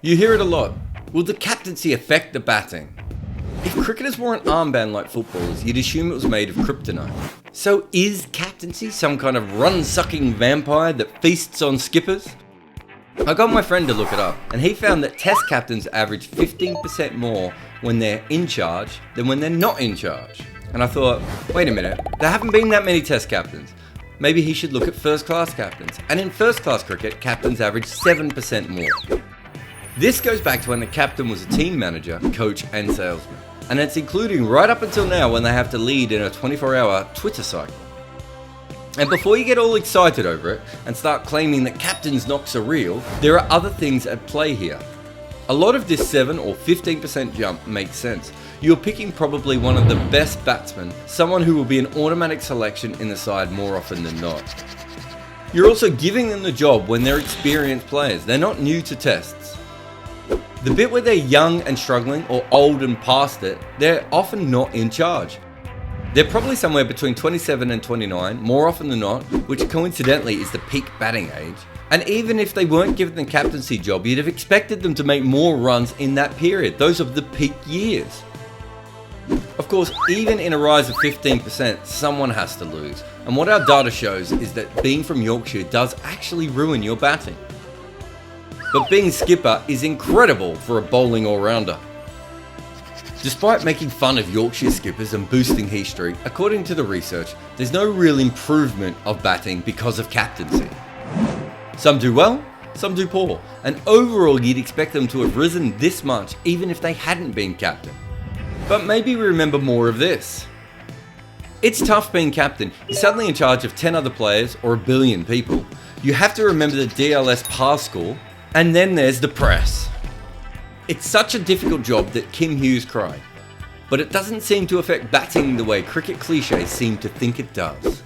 You hear it a lot. Will the captaincy affect the batting? If cricketers wore an armband like footballers, you'd assume it was made of kryptonite. So is captaincy some kind of run-sucking vampire that feasts on skippers? I got my friend to look it up, and he found that test captains average 15% more when they're in charge than when they're not in charge. And I thought, wait a minute, there haven't been that many test captains. Maybe he should look at first class captains. And in first class cricket, captains average 7% more. This goes back to when the captain was a team manager, coach and salesman. And it's including right up until now when they have to lead in a 24-hour Twitter cycle. And before you get all excited over it and start claiming that captain's knocks are real, there are other things at play here. A lot of this 7 or 15% jump makes sense. You're picking probably one of the best batsmen, someone who will be an automatic selection in the side more often than not. You're also giving them the job when they're experienced players. They're not new to tests. The bit where they're young and struggling or old and past it, they're often not in charge. They're probably somewhere between 27 and 29, more often than not, which coincidentally is the peak batting age. And even if they weren't given the captaincy job, you'd have expected them to make more runs in that period. Those are the peak years. Of course, even in a rise of 15%, someone has to lose. And what our data shows is that being from Yorkshire does actually ruin your batting. But being skipper is incredible for a bowling all-rounder. Despite making fun of Yorkshire skippers and boosting Heath Streak, according to the research, there's no real improvement of batting because of captaincy. Some do well, some do poor, and overall you'd expect them to have risen this much even if they hadn't been captain. But maybe we remember more of this. It's tough being captain. You're suddenly in charge of 10 other players or a billion people. You have to remember the DLS pass score, and then there's the press. It's such a difficult job that Kim Hughes cried, but it doesn't seem to affect batting the way cricket cliches seem to think it does.